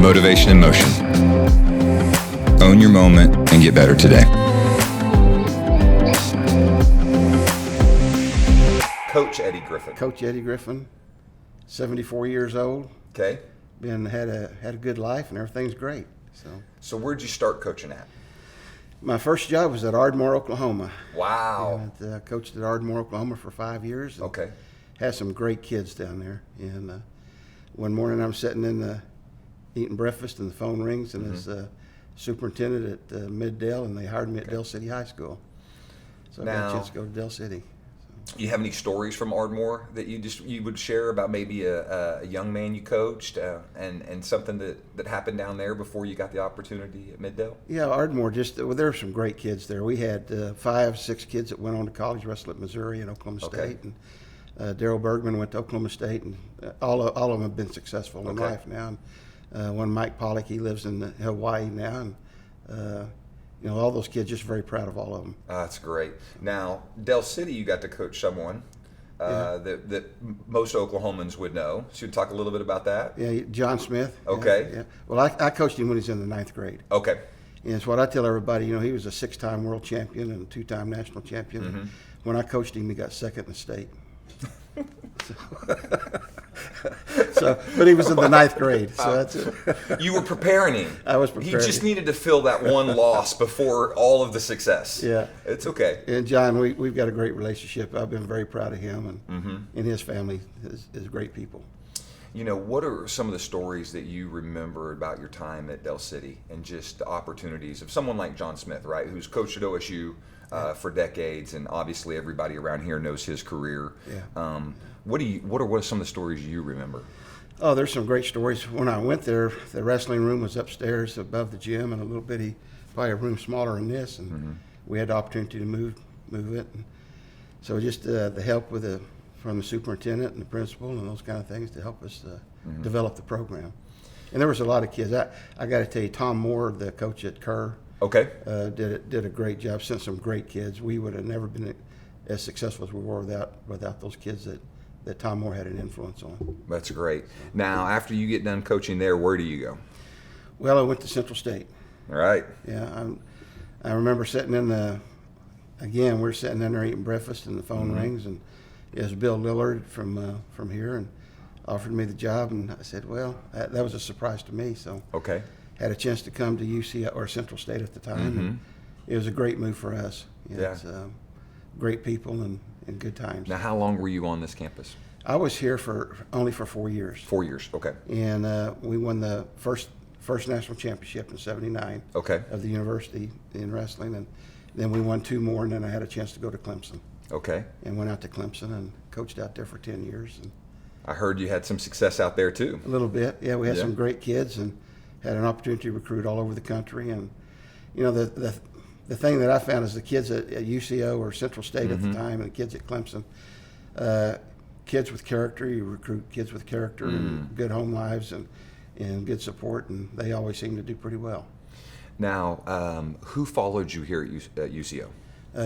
motivation in motion. Own your moment and get better today. Coach Eddie Griffin. Coach Eddie Griffin, 74 years old. Okay. Had a good life and everything's great. So where'd you start coaching at? My first job was at Ardmore, Oklahoma. Wow. And, coached at Ardmore, Oklahoma for 5 years. And Okay. had some great kids down there. And one morning I'm sitting eating breakfast and the phone rings and it's superintendent at Mid-Dale, and they hired me at Dell City High School. So I got a chance to go to Dell City. You have any stories from Ardmore that you would share about maybe a young man you coached and something that happened down there before you got the opportunity at Mid-Dale? Yeah, Ardmore, there were some great kids there. We had 5, 6 kids that went on to college, wrestled at Missouri and Oklahoma State. And Daryl Bergman went to Oklahoma State, and all of them have been successful in life now. And one Mike Pollock, he lives in Hawaii now, and all those kids, just very proud of all of them. That's great. Now, Dell City, you got to coach someone that most Oklahomans would know. So you talk a little bit about that? Yeah, John Smith. Okay. Yeah. Well, I coached him when he was in the 9th grade. Okay. And it's what I tell everybody, he was a 6-time world champion and 2-time national champion. Mm-hmm. When I coached him, he got second in the state. But he was in the 9th grade, so that's it. You were preparing him. I was preparing. He just needed to fill that one loss before all of the success. Yeah, it's okay. And John, we've got a great relationship. I've been very proud of him, and his family is great people. What are some of the stories that you remember about your time at Dell City and just the opportunities of someone like John Smith, right, who's coached at OSU for decades, and obviously everybody around here knows his career. Yeah. What are some of the stories you remember? Oh, there's some great stories. When I went there, the wrestling room was upstairs above the gym, and a little bitty, probably a room smaller than this, and we had the opportunity to move it. And so just the help from the superintendent and the principal and those kind of things to help us develop the program. And there was a lot of kids. I got to tell you, Tom Moore, the coach at Kerr, okay, did a great job. Sent some great kids. We would have never been as successful as we were without those kids that Tom Moore had an influence on. That's great. Now, after you get done coaching there, where do you go? Well, I went to Central State. All right. Yeah, I remember sitting we're sitting in there eating breakfast, and the phone rings, and it was Bill Lillard from here, and offered me the job, and I said, well, that was a surprise to me. So okay, had a chance to come to UC or Central State at the time. And it was a great move for us. It's great people and good times. Now, how long were you on this campus? I was here only for 4 years. 4 years, okay. And we won the first national championship in '79 okay. of the university in wrestling, and then we won 2 more, and then I had a chance to go to Clemson. Okay. And went out to Clemson and coached out there for 10 years. And I heard you had some success out there too. A little bit, yeah. We had some great kids and had an opportunity to recruit all over the country. And the thing that I found is the kids at UCO or Central State at the time, and the kids at Clemson, kids with character. You recruit kids with character and good home lives and good support, and they always seem to do pretty well. Now, who followed you here at UCO?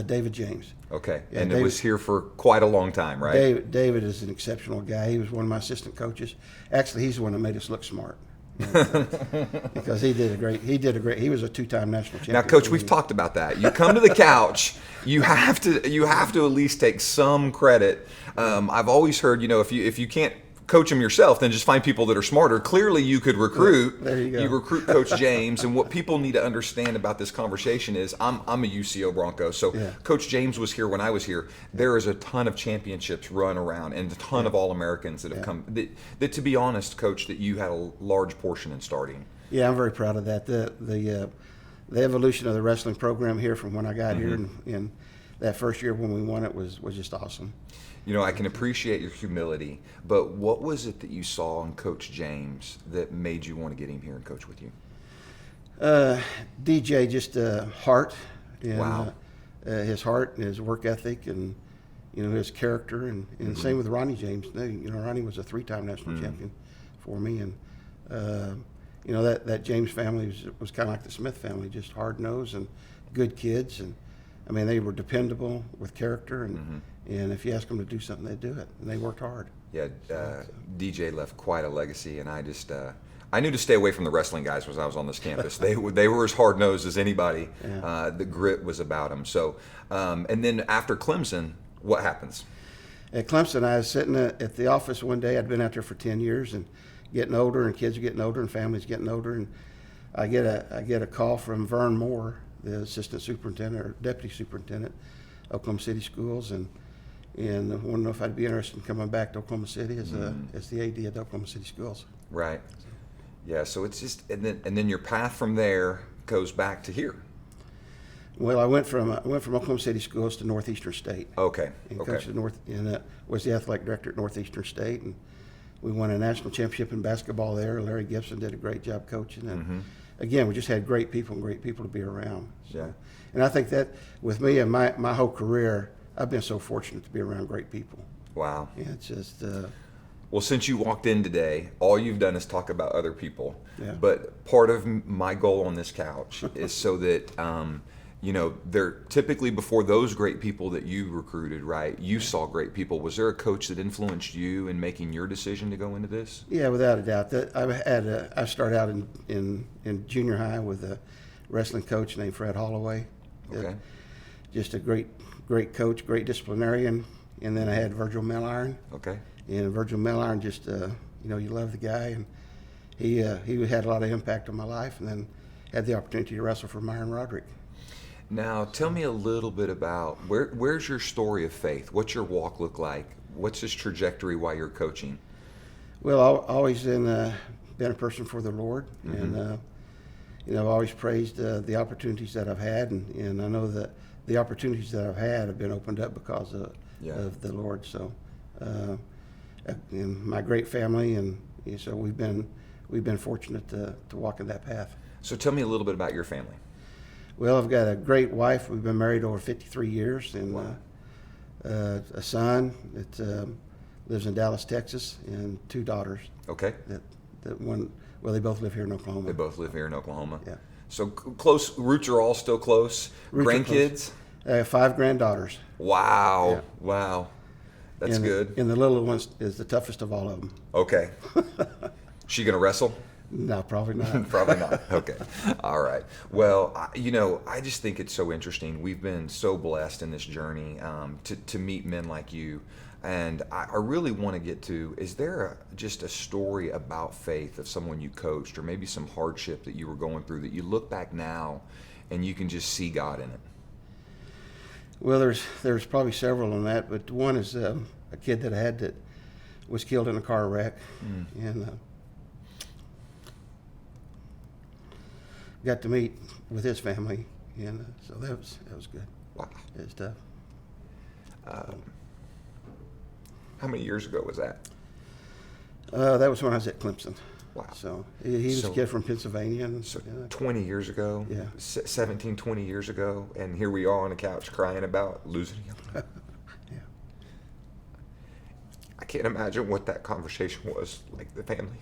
David James. Okay, Yeah, and David, it was here for quite a long time, right? David is an exceptional guy. He was one of my assistant coaches. Actually, he's the one that made us look smart. Because he was a 2-time national champion. Now, Coach, we've talked about that. You come to the couch, you have to at least take some credit. I've always heard, if you can't coach them yourself, then just find people that are smarter. Clearly, you could recruit. There you go. You recruit Coach James, and what people need to understand about this conversation is I'm a UCO Bronco, so Coach James was here when I was here. There is a ton of championships run around and a ton of All-Americans that have come. That, to be honest, Coach, that you had a large portion in starting. Yeah, I'm very proud of that. The evolution of the wrestling program here from when I got here and that first year when we won it was just awesome. I can appreciate your humility, but what was it that you saw in Coach James that made you want to get him here and coach with you? DJ, just heart. And, wow. His heart and his work ethic and, his character. And same with Ronnie James. Ronnie was a 3-time national champion for me. And, that James family was kind of like the Smith family, just hard-nosed and good kids. And, they were dependable with character and if you ask them to do something, they do it, and they worked hard. Yeah, DJ left quite a legacy, and I I knew to stay away from the wrestling guys when I was on this campus. They were as hard nosed as anybody. Yeah. The grit was about them. So, and then after Clemson, what happens? At Clemson, I was sitting at the office one day. I'd been out there for 10 years and getting older, and kids are getting older, and families getting older, and I get a call from Vern Moore, the assistant superintendent or deputy superintendent, Oklahoma City Schools, and wanted to know if I'd be interested in coming back to Oklahoma City as the AD at Oklahoma City Schools. Right. Yeah. So it's just, and then your path from there goes back to here. Well, I went from Oklahoma City Schools to Northeastern State. Okay. And Okay. coached was the athletic director at Northeastern State, and we won a national championship in basketball there. Larry Gibson did a great job coaching, and again, we just had great people to be around. So, Yeah. and I think that with me and my whole career, I've been so fortunate to be around great people. Wow. Yeah, it's just Well, since you walked in today, all you've done is talk about other people. Yeah. But part of my goal on this couch is so that, they're typically before those great people that you recruited, right? You saw great people. Was there a coach that influenced you in making your decision to go into this? yeah, without a doubt. I started out in junior high with a wrestling coach named Fred Holloway. Okay. Just a great coach, great disciplinarian. And then I had Virgil Milliron. Okay. And Virgil Milliron, just you love the guy, and he had a lot of impact on my life. And then had the opportunity to wrestle for Myron Roderick. Now, tell me a little bit about where's your story of faith? What's your walk look like? What's this trajectory while you're coaching? Well, I've always been a person for the Lord, and I've always praised the opportunities that I've had, and I know that the opportunities that I've had have been opened up because of the Lord. So, and my great family, and so we've been fortunate to walk in that path. So tell me a little bit about your family. Well, I've got a great wife. We've been married over 53 years, and Wow. A son that lives in Dallas, Texas, and two daughters. Okay. That one. Well, they both live here in Oklahoma. They both live here in Oklahoma. Yeah. So close, roots are all still close. Roots are Grandkids? close. 5 granddaughters. Wow. Yeah. Wow. That's and, good. And the little one is the toughest of all of them. Okay. She going to wrestle? No, probably not. Probably not. Okay. All right. Well, I just think it's so interesting. We've been so blessed in this journey to meet men like you. And I really want to get to, is there just a story about faith of someone you coached or maybe some hardship that you were going through that you look back now and you can just see God in it? Well, there's probably several on that, but one is a kid that I had that was killed in a car wreck, and got to meet with his family, and so that was good. Wow. It was tough. How many years ago was that? That was when I was at Clemson. Wow. So he was a kid from Pennsylvania. And, So 20 years ago, Yeah. 17, 20 years ago, and here we are on a couch crying about losing him. yeah. I can't imagine what that conversation was like, the family.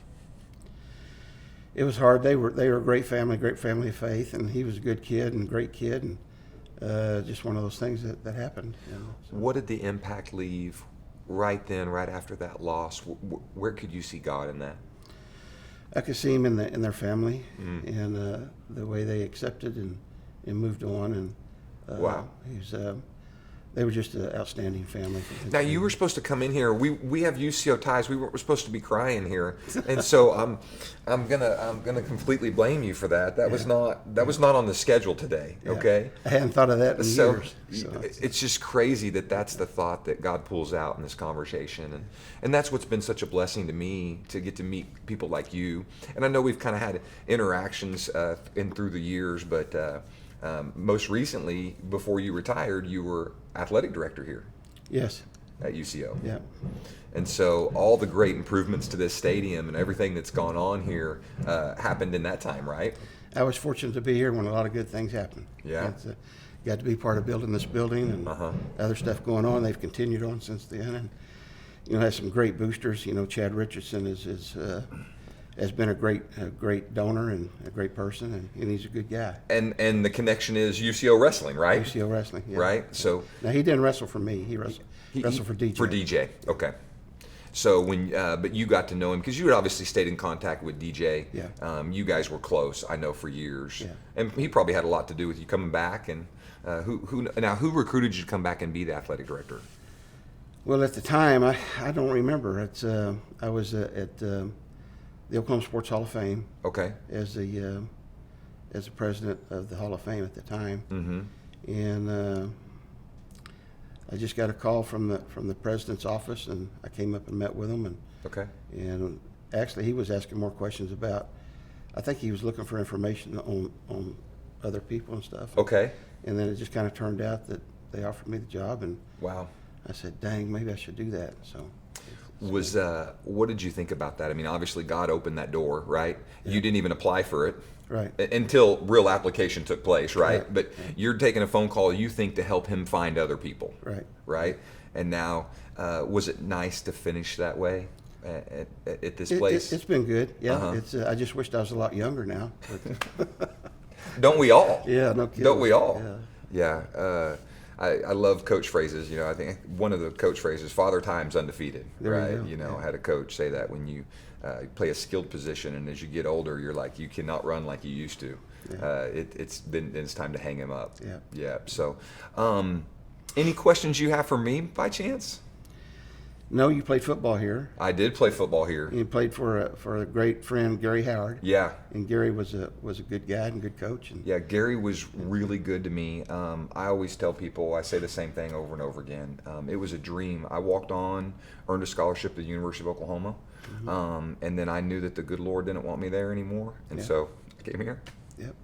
It was hard. They were a great family of faith, and he was a good kid and great kid, and just one of those things that happened. So. What did the impact leave right then, right after that loss? Where could you see God in that? I could see him in their family, and the way they accepted and moved on, and Wow. They were just an outstanding family. Now, you were supposed to come in here. We have UCO ties. We're supposed to be crying here, and so I'm gonna completely blame you for that. That was not on the schedule today. Yeah. Okay. I hadn't thought of that in years. It's just crazy that's the thought that God pulls out in this conversation, and that's what's been such a blessing to me to get to meet people like you. And I know we've kind of had interactions in through the years, but most recently, before you retired, you were athletic director here Yes. at UCO. Yeah. And so all the great improvements to this stadium and everything that's gone on here happened in that time, right? I was fortunate to be here when a lot of good things happened. Yeah. Got to be part of building this building and other stuff going on. They've continued on since then, and has some great boosters. Chad Richardson has been a great donor and a great person, and he's a good guy. And the connection is UCO wrestling, right? UCO wrestling, yeah. Right. So now he didn't wrestle for me. He wrestled for DJ. For DJ, okay. So but you got to know him because you had obviously stayed in contact with DJ. Yeah. You guys were close, I know, for years. Yeah. And he probably had a lot to do with you coming back. And who recruited you to come back and be the athletic director? Well, at the time, I don't remember. I was at the Oklahoma Sports Hall of Fame. Okay. As the president of the Hall of Fame at the time. Mm-hmm. And I just got a call from the president's office, and I came up and met with him. And actually, he was asking more questions about. I think he was looking for information on other people and stuff. Okay. And then it just kind of turned out that they offered me the job, and wow. I said, "Dang, maybe I should do that." So. What did you think about that? I mean, obviously God opened that door, right? Yeah. You didn't even apply for it. Right. Until real application took place, right? Yeah. But you're taking a phone call, you think, to help him find other people. Right. Right? And now, was it nice to finish that way at this place? It's been good, yeah. Uh-huh. I just wished I was a lot younger now. But Don't we all? yeah, no kidding. Don't we all? Yeah. I love coach phrases. You know, I think one of the coach phrases, "Father Time's undefeated." There right? you go. I Yeah. had a coach say that when you play a skilled position, and as you get older, you're like, you cannot run like you used to. Yeah. It's time to hang him up. Yeah. Yeah. So, any questions you have for me by chance? No, you played football here. I did play football here. You played for a great friend, Gary Howard. Yeah. And Gary was a good guy and good coach. And Yeah, Gary was really good to me. I always tell people, I say the same thing over and over again. It was a dream. I walked on, earned a scholarship at the University of Oklahoma, and then I knew that the good Lord didn't want me there anymore, and so I came here. Yep.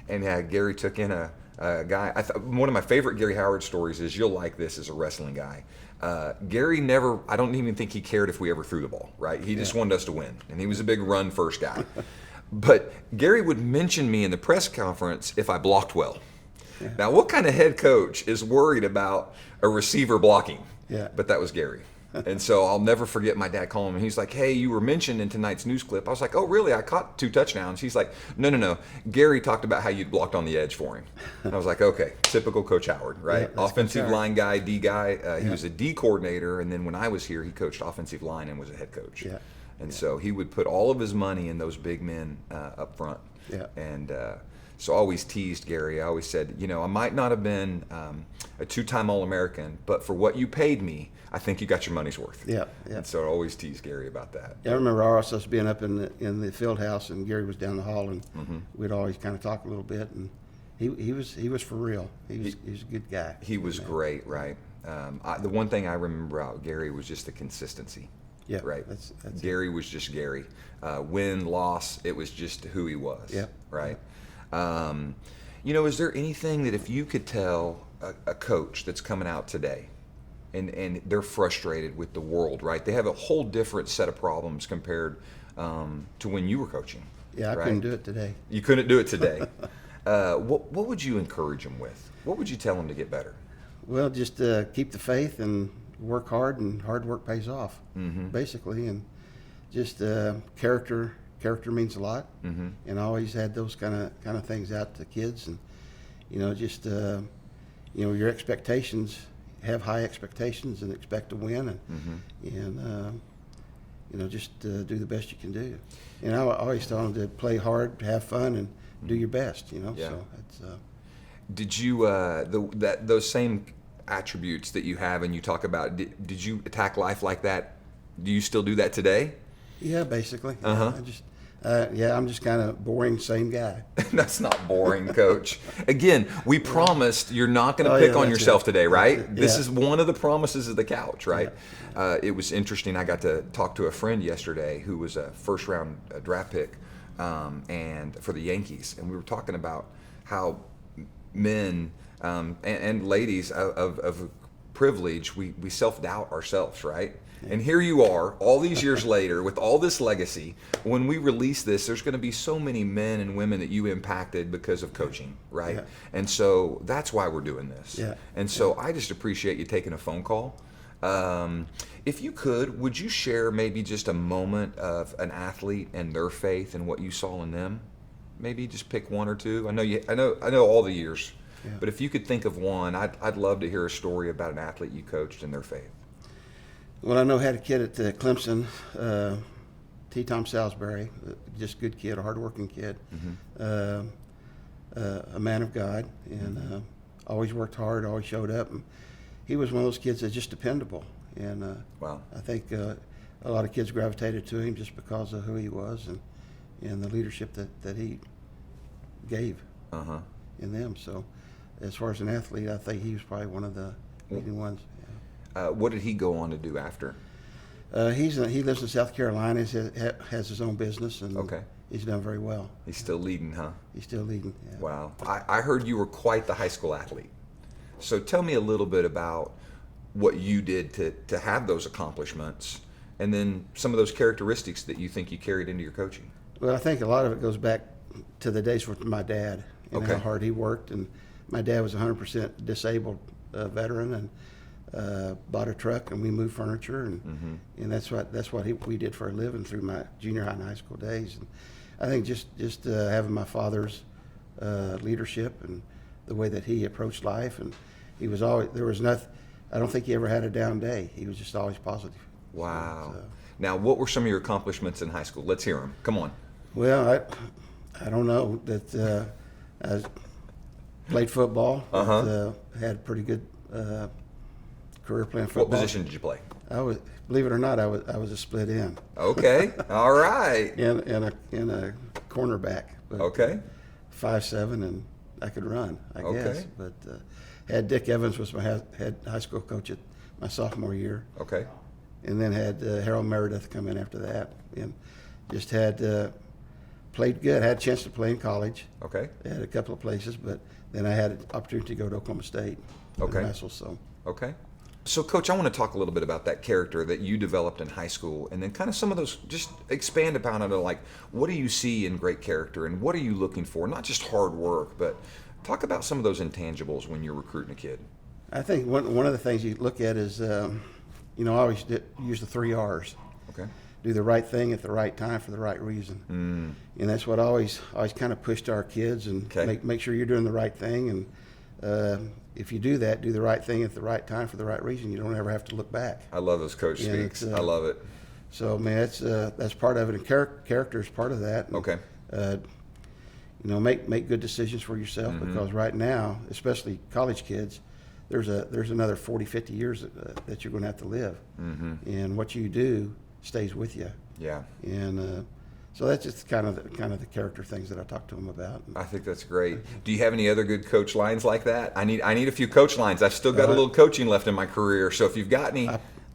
And Gary took in a guy. One of my favorite Gary Howard stories is, you'll like this as a wrestling guy. Gary never, I don't even think he cared if we ever threw the ball, right? He just wanted us to win, and he was a big run first guy. But Gary would mention me in the press conference if I blocked well. Yeah. Now, what kind of head coach is worried about a receiver blocking? Yeah. But that was Gary. And so I'll never forget my dad calling me. He's like, "Hey, you were mentioned in tonight's news clip." I was like, "Oh, really? I caught 2 touchdowns." He's like, No. Gary talked about how you'd blocked on the edge for him." And I was like, "Okay, typical Coach Howard, right? Yeah, Offensive Coach line guy, D guy. He was a D coordinator, and then when I was here, he coached offensive line and was a head coach. Yeah. And so he would put all of his money in those big men up front. Yeah. And so I always teased Gary. I always said, I might not have been a 2-time All-American, but for what you paid me, I think you got your money's worth. Yeah. Yeah. And so I always tease Gary about that. Yeah, I remember us being up in the field house, and Gary was down the hall, and we'd always kind of talk a little bit, and he was for real. He was a good guy. He was great, right? The one thing I remember about Gary was just the consistency. Yeah, right. That's Gary was just Gary. Win, loss, it was just who he was. Yeah. Right. Is there anything that if you could tell a coach that's coming out today, and they're frustrated with the world, right? They have a whole different set of problems compared to when you were coaching. Yeah, I right? couldn't do it today. You couldn't do it today. What would you encourage them with? What would you tell them to get better? Well, just keep the faith and work hard, and hard work pays off, basically. And just character means a lot, and I always had those kind of things out to kids, and your expectations. Have high expectations and expect to win, and just do the best you can do. And I always tell them to play hard, have fun, and do your best. Yeah. So it's. Did you those same attributes that you have and you talk about? Did you attack life like that? Do you still do that today? Yeah, basically. Uh-huh. I'm just kind of boring, same guy. That's not boring, Coach. Again, we promised you're not going to pick on yourself today, right? This is one of the promises of the couch, right? Yeah. It was interesting. I got to talk to a friend yesterday who was a first-round draft pick and for the Yankees, and we were talking about how men and ladies of privilege, we self-doubt ourselves, right? And here you are, all these years later, with all this legacy. When we release this, there's going to be so many men and women that you impacted because of coaching, right? Yeah. And so that's why we're doing this. Yeah. And so I just appreciate you taking a phone call. If you could, would you share maybe just a moment of an athlete and their faith and what you saw in them? Maybe just pick one or two. I know all the years, but if you could think of one, I'd love to hear a story about an athlete you coached and their faith. Well, I know I had a kid at Clemson, T. Tom Salisbury, just a good kid, a hardworking kid, a man of God, and always worked hard, always showed up. And he was one of those kids that's just dependable. And Wow. I think a lot of kids gravitated to him just because of who he was and the leadership that he gave in them. So as far as an athlete, I think he was probably one of the leading ones. Yeah. What did he go on to do after? He lives in South Carolina. He has his own business, and Okay. he's done very well. He's still leading, huh? He's still leading. Yeah. Wow. I heard you were quite the high school athlete. So tell me a little bit about what you did to have those accomplishments, and then some of those characteristics that you think you carried into your coaching. Well, I think a lot of it goes back to the days with my dad and Okay. how hard he worked. And my dad was 100% disabled veteran, and bought a truck, and we moved furniture, and that's what we did for a living through my junior high and high school days. And I think just having my father's leadership and the way that he approached life, and he was always, there was nothing, I don't think he ever had a down day. He was just always positive. Wow. So, Now, what were some of your accomplishments in high school? Let's hear them. Come on. well, I don't know that I played football. Had a pretty good career playing football. What position did you play? I was, believe it or not, I was a split end Okay. All right. and a cornerback. But Okay. 5'7", and I could run, I Okay. guess. But had Dick Evans was my head high school coach at my sophomore year, Okay. and then had Harold Meredith come in after that, and just had played good. Had a chance to play in college. Okay. At a couple of places, but then I had an opportunity to go to Oklahoma State. Okay. So Okay. So, Coach, I want to talk a little bit about that character that you developed in high school, and then kind of some of those, just expand upon it, like, what do you see in great character, and what are you looking for? Not just hard work, but talk about some of those intangibles when you're recruiting a kid. I think one of the things you look at is, I always use the 3 R's. Okay. Do the right thing at the right time for the right reason. And that's what I always kind of push to our kids, and Okay. make sure you're doing the right thing. And if you do that, do the right thing at the right time for the right reason, you don't ever have to look back. I love those coach Yeah, speaks. it's, I love it. So, man, that's part of it, and character is part of that. And, Okay. Make good decisions for yourself, because right now, especially college kids, there's another 40, 50 years that you're going to have to live, and what you do stays with you. Yeah. And so that's just kind of the character things that I talk to them about. I think that's great. Do you have any other good coach lines like that? I need a few coach lines. I've still got a little coaching left in my career, so if you've got any,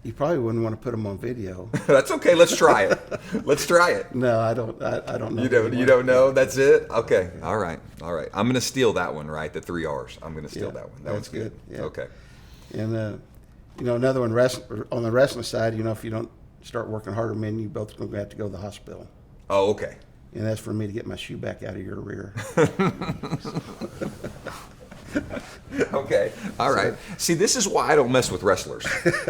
You probably wouldn't want to put them on video. that's okay. Let's try it. Let's try it. No, I don't. I don't know. You don't know? That's it? Okay. All right. I'm going to steal that one, right? The 3 R's. I'm going to steal that one. That that's one's good. good. Yeah. Okay. And another one, on the wrestling side, if you don't start working harder, man, you both going to have to go to the hospital. Oh, okay. And that's for me to get my shoe back out of your rear. Okay. All right. See, this is why I don't mess with wrestlers.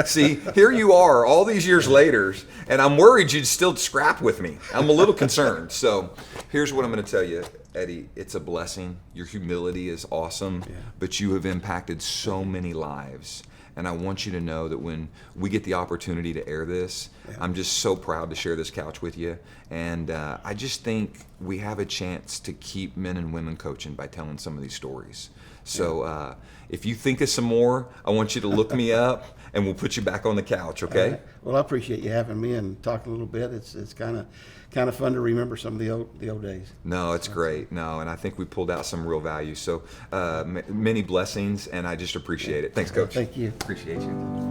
See, here you are all these years later, and I'm worried you'd still scrap with me. I'm a little concerned. So here's what I'm going to tell you, Eddie. It's a blessing. Your humility is awesome, but you have impacted so many lives. And I want you to know that when we get the opportunity to air this, I'm just so proud to share this couch with you. And I just think we have a chance to keep men and women coaching by telling some of these stories. So if you think of some more, I want you to look me up, and we'll put you back on the couch, okay? Right. Well, I appreciate you having me and talking a little bit. It's kind of fun to remember some of the old days. No, it's great. No, and I think we pulled out some real value. So many blessings, and I just appreciate it. Thanks, Coach. Thank you. Appreciate you.